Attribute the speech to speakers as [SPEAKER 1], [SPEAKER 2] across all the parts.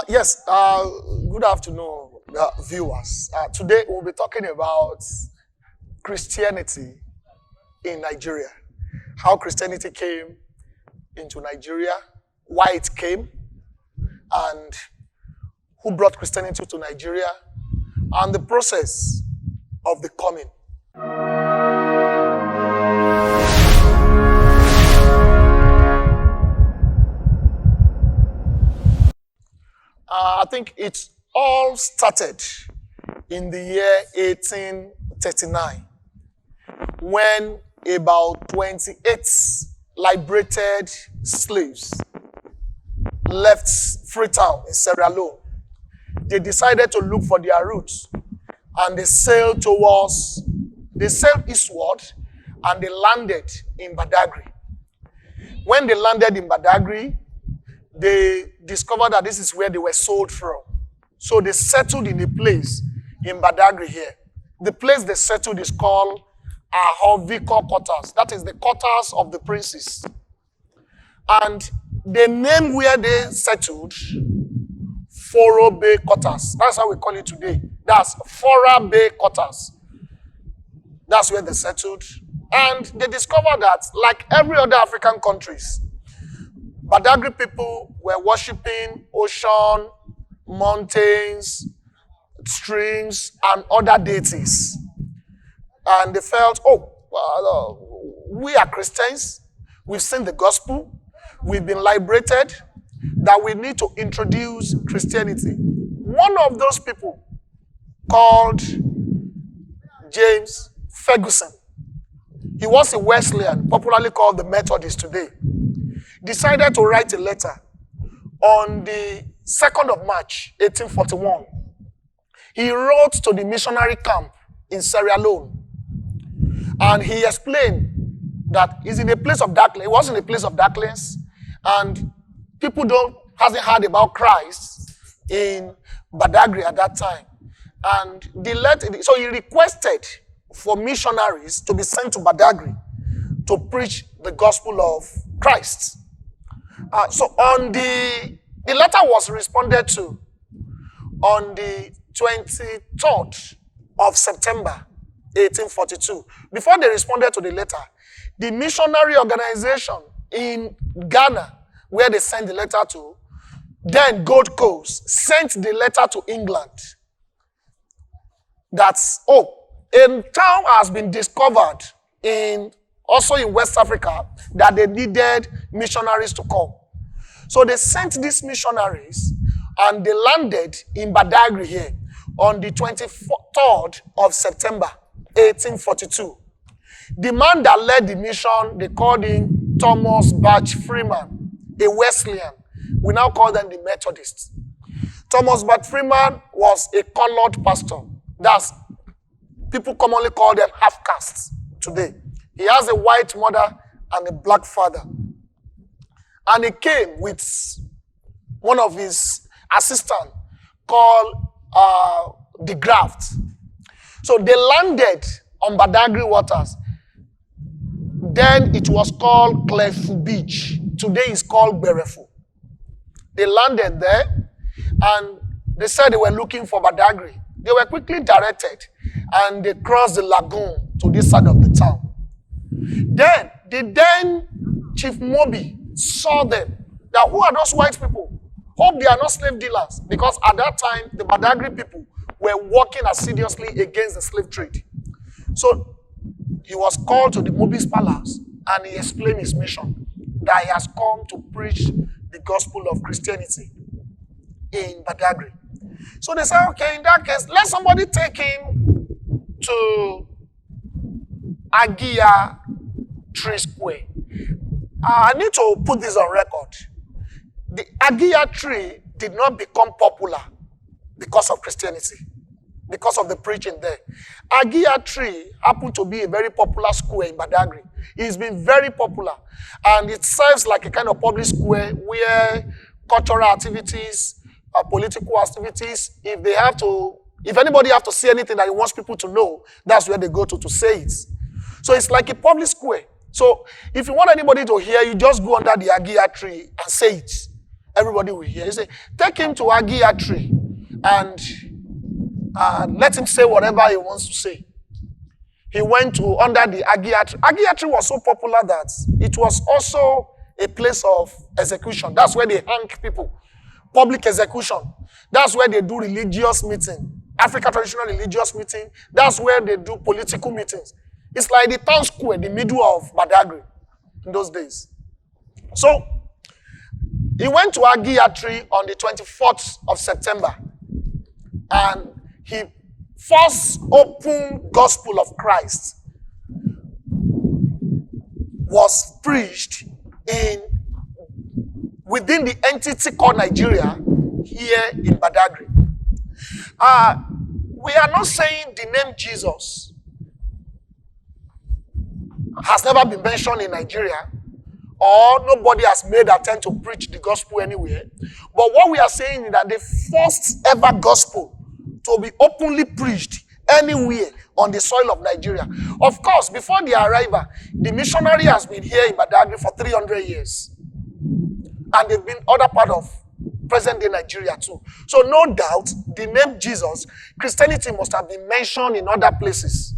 [SPEAKER 1] Yes, good afternoon, viewers. Today we'll be talking about Christianity in Nigeria. How Christianity came into Nigeria, why it came, and who brought Christianity to Nigeria, and the process of the coming. I think it all started in the year 1839 when about 28 liberated slaves left Freetown in Sierra Leone. They decided to look for their roots and they sailed eastward and they landed in Badagry. When they landed in Badagry, they discovered that this is where they were sold from. So they settled in a place in Badagry here. The place they settled is called Ahoviko quarters. That is the quarters of the princes. And the name where they settled, Foro Bay quarters. That's how we call it today. That's Fora Bay quarters. That's where they settled. And they discovered that, like every other African countries, Badagry people were worshipping ocean, mountains, streams, and other deities. And they felt, we are Christians. We've seen the gospel. We've been liberated. That we need to introduce Christianity. One of those people called James Ferguson. He was a Wesleyan, popularly called the Methodist today. Decided to write a letter on the 2nd of March, 1841. He wrote to the missionary camp in Sierra Leone. And he explained that he's in a place of darkness. He was in a place of darkness. And people hasn't heard about Christ in Badagry at that time. And so he requested for missionaries to be sent to Badagry to preach the gospel of Christ. So on the letter was responded to on the 23rd of September, 1842. Before they responded to the letter, the missionary organization in Ghana, where they sent the letter to, then Gold Coast, sent the letter to England. That's, a town has been discovered also in West Africa that they needed missionaries to come. So they sent these missionaries and they landed in Badagry here on the 23rd of September, 1842. The man that led the mission, they called him Thomas Batch Freeman, a Wesleyan. We now call them the Methodists. Thomas Batch Freeman was a colored pastor. That's, people commonly call them half-castes today. He has a white mother and a black father. And he came with one of his assistants called the Graft. So they landed on Badagry waters. Then it was called Clefu Beach. Today it's called Berefu. They landed there and they said they were looking for Badagry. They were quickly directed and they crossed the lagoon to this side of the town. Then the Chief Moby saw them. That who are those white people? Hope they are not slave dealers. Because at that time, the Badagry people were working assiduously against the slave trade. So he was called to the Moby's palace and he explained his mission. That he has come to preach the gospel of Christianity in Badagry. So they said, okay, in that case, let somebody take him to Agia Tree Square. I need to put this on record. The Agia tree did not become popular because of Christianity, because of the preaching there. Agia tree happened to be a very popular square in Badagry. It's been very popular. And it serves like a kind of public square where cultural activities, political activities, if anybody have to say anything that he wants people to know, that's where they go to say it. So it's like a public square. So if you want anybody to hear, you just go under the Agia tree and say it. everybody will hear. He said, take him to Agia tree and let him say whatever he wants to say. He went to under the Agia tree. Agia tree was so popular that it was also a place of execution. That's where they hang people. Public execution. That's where they do religious meeting. African traditional religious meeting. That's where they do political meetings. It's like the town square, the middle of Badagry in those days. So, he went to Agia tree on the 24th of September. And he first open gospel of Christ was preached within the entity called Nigeria here in Badagry. We are not saying the name Jesus has never been mentioned in Nigeria, or nobody has made attempt to preach the gospel anywhere. But what we are saying is that the first ever gospel to be openly preached anywhere on the soil of Nigeria. Of course, before their arrival, the missionary has been here in Badagry for 300 years. And they've been other part of present-day Nigeria too. So no doubt, the name Jesus, Christianity must have been mentioned in other places.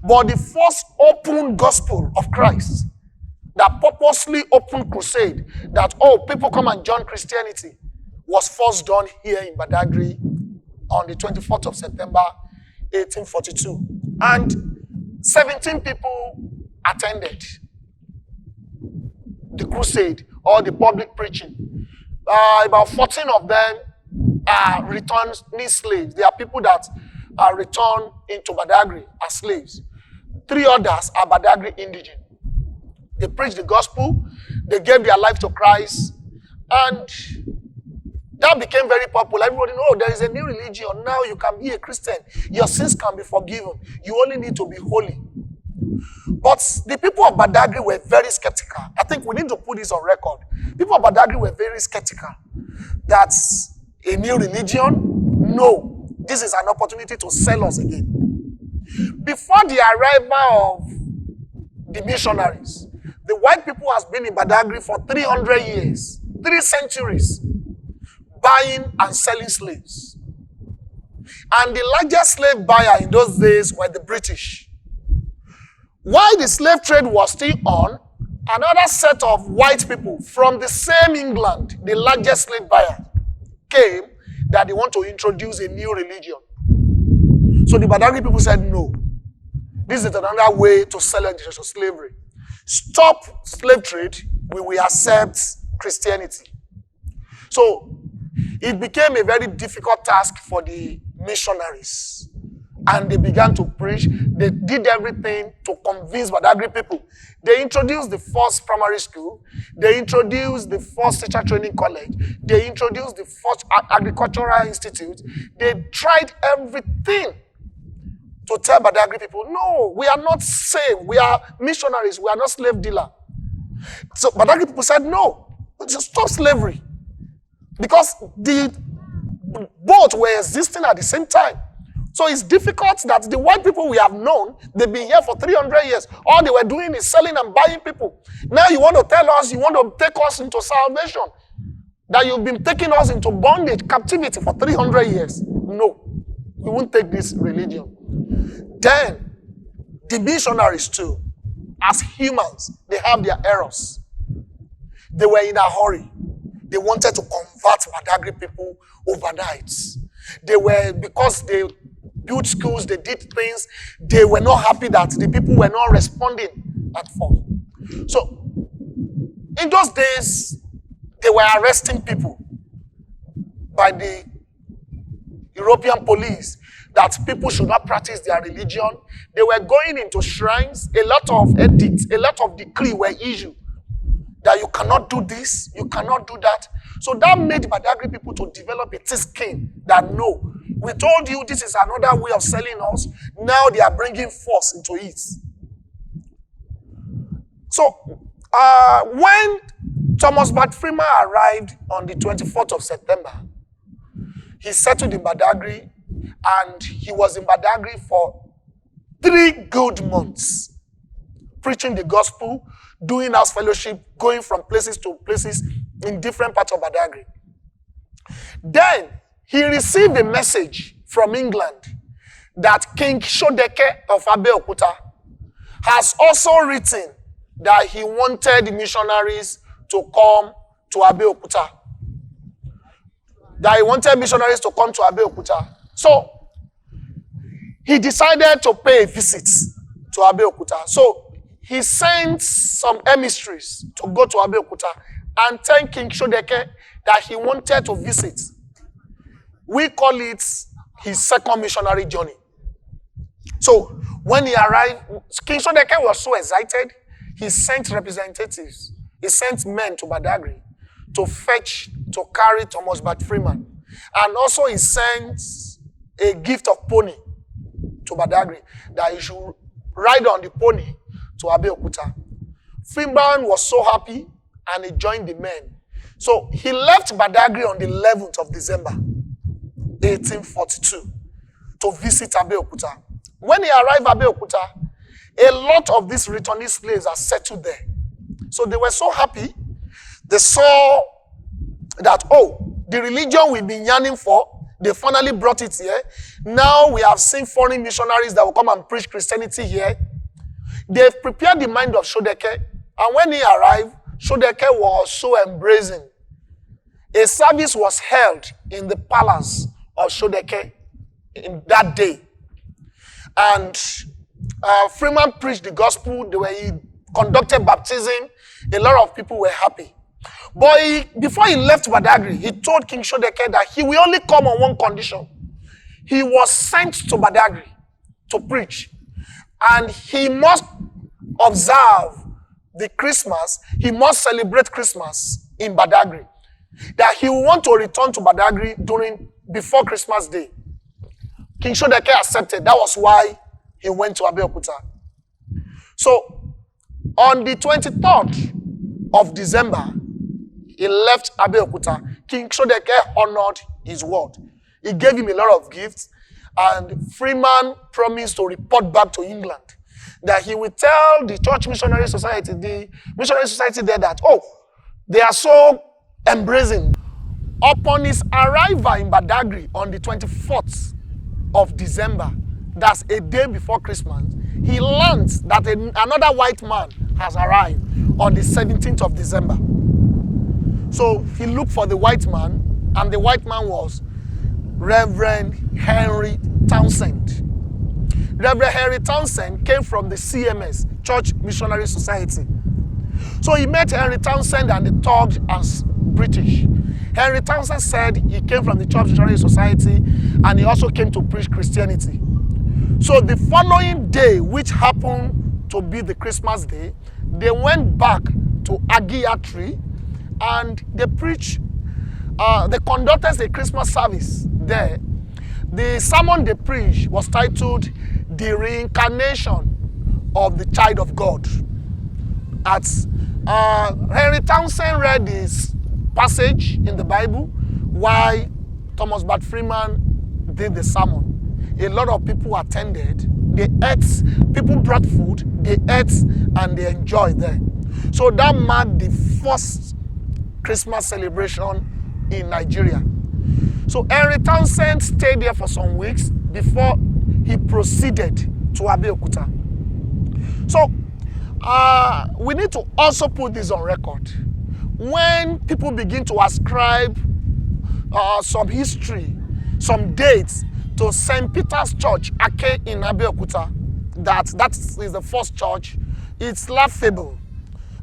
[SPEAKER 1] But the first open gospel of Christ, that purposely open crusade, that, people come and join Christianity, was first done here in Badagry on the 24th of September, 1842. And 17 people attended the crusade or the public preaching. About 14 of them are returned slaves. They are people that are returned into Badagry as slaves. 3 others are Badagry indigene. They preached the gospel, they gave their life to Christ, and that became very popular. Everybody knows there is a new religion. Now you can be a Christian. Your sins can be forgiven. You only need to be holy. But the people of Badagry were very skeptical. I think we need to put this on record. People of Badagry were very skeptical. That's a new religion? No. This is an opportunity to sell us again. Before the arrival of the missionaries, the white people has been in Badagry for 300 years, 3 centuries, buying and selling slaves. And the largest slave buyer in those days were the British. While the slave trade was still on, another set of white people from the same England, the largest slave buyer, came that they want to introduce a new religion. So the Badagry people said, no, this is another way to sell into slavery. Stop slave trade, we will accept Christianity. So it became a very difficult task for the missionaries. And they began to preach. They did everything to convince Badagry people. They introduced the first primary school. They introduced the first teacher training college. They introduced the first agricultural institute. They tried everything to tell Badagry people, no, we are not saved. We are missionaries. We are not slave dealer. So Badagry people said, no, just stop slavery. Because both were existing at the same time. So it's difficult that the white people we have known, they've been here for 300 years. All they were doing is selling and buying people. Now you want to tell us, you want to take us into salvation. That you've been taking us into bondage, captivity for 300 years. No, we won't take this religion. Then, the missionaries too, as humans, they have their errors. They were in a hurry. They wanted to convert Badagry people overnight. They were, because they built schools, they did things, they were not happy that the people were not responding at first. So, in those days, they were arresting people by the European police that people should not practice their religion. They were going into shrines. A lot of edicts, a lot of decrees were issued that you cannot do this, you cannot do that. So that made Badagry people to develop a thick skin that no, we told you this is another way of selling us. Now they are bringing force into it. So when Thomas Bart Freeman arrived on the 24th of September, he settled in Badagry, and he was in Badagry for 3 good months, preaching the gospel, doing house fellowship, going from places to places, in different parts of Badagry. Then he received a message from England that King Shodeke of Abeokuta has also written that he wanted the missionaries to come to Abeokuta. That he wanted missionaries to come to Abeokuta. So he decided to pay a visit to Abeokuta. So he sent some emissaries to go to Abeokuta and tell King Shodeke that he wanted to visit. We call it his second missionary journey. So when he arrived, King Shodeke was so excited, he sent representatives. He sent men to Badagry to carry Thomas Bart Freeman. And also he sent a gift of pony to Badagry, that he should ride on the pony to Abeokuta. Freeman was so happy and he joined the men. So he left Badagry on the 11th of December, 1842, to visit Abeokuta. When he arrived at Abeokuta, a lot of these returnee slaves are settled there. So they were so happy. They saw that, oh, the religion we've been yearning for, they finally brought it here. Now we have seen foreign missionaries that will come and preach Christianity here. They've prepared the mind of Shodeke. And when he arrived, Shodeke was so embracing. A service was held in the palace of Shodeke in that day. And Freeman preached the gospel. He conducted baptism. A lot of people were happy. But before he left Badagry, he told King Shodeke that he will only come on one condition. He was sent to Badagry to preach. And he must observe the Christmas. He must celebrate Christmas in Badagry. That he will want to return to Badagry before Christmas Day. King Shodeke accepted. That was why he went to Abeokuta. So, on the 23rd of December, he left Abeokuta. King Shodeke honored his word. He gave him a lot of gifts, and Freeman promised to report back to England that he would tell the Church Missionary Society, the missionary society there, that, oh, they are so embracing. Upon his arrival in Badagry on the 24th of December, that's a day before Christmas, he learns that another white man has arrived on the 17th of December. So he looked for the white man, and the white man was Reverend Henry Townsend. Reverend Henry Townsend came from the CMS, Church Missionary Society. So he met Henry Townsend and they talked as British. Henry Townsend said he came from the Church Missionary Society and he also came to preach Christianity. So the following day, which happened to be the Christmas day, they went back to Agiatri and they preached, they conducted a Christmas service there. The sermon they preached was titled, The Reincarnation of the Child of God. Henry Townsend read this passage in the Bible while Thomas Bart Freeman did the sermon. A lot of people attended. They ate. People brought food. They ate and they enjoyed there. So that marked the first Christmas celebration in Nigeria. So Henry Townsend stayed there for some weeks before he proceeded to Abeokuta. So we need to also put this on record. When people begin to ascribe some history, some dates to St. Peter's Church, Ake in Abeokuta, that is the first church, it's laughable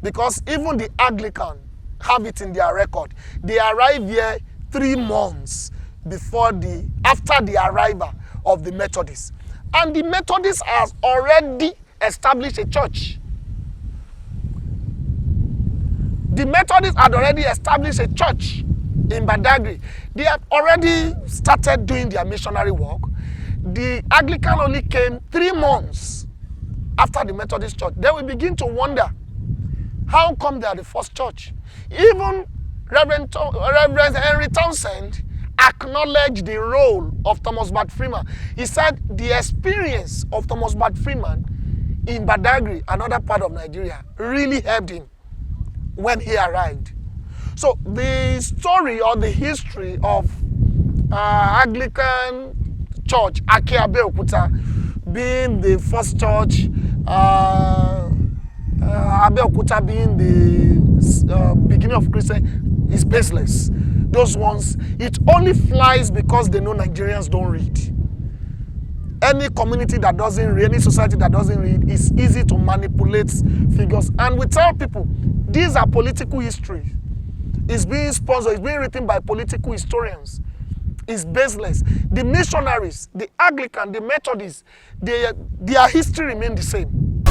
[SPEAKER 1] because even the Anglican have it in their record. They arrived here 3 months after the arrival of the Methodists. And the Methodists has already established a church. The Methodists had already established a church in Badagry. They have already started doing their missionary work. The Anglican only came 3 months after the Methodist church. Then we begin to wonder, how come they are the first church? Even Reverend Henry Townsend acknowledged the role of Thomas Bart Freeman. He said the experience of Thomas Bart Freeman in Badagry, another part of Nigeria, really helped him when he arrived. So the story or the history of Anglican Church, Abeokuta, being the first church, Abeokuta being the beginning of Christian, is baseless. Those ones, it only flies because they know Nigerians don't read. Any community that doesn't read, any society that doesn't read, is easy to manipulate figures. And we tell people, these are political history. It's being sponsored, it's being written by political historians. It's baseless. The missionaries, the Anglican, the Methodists, their history remain the same.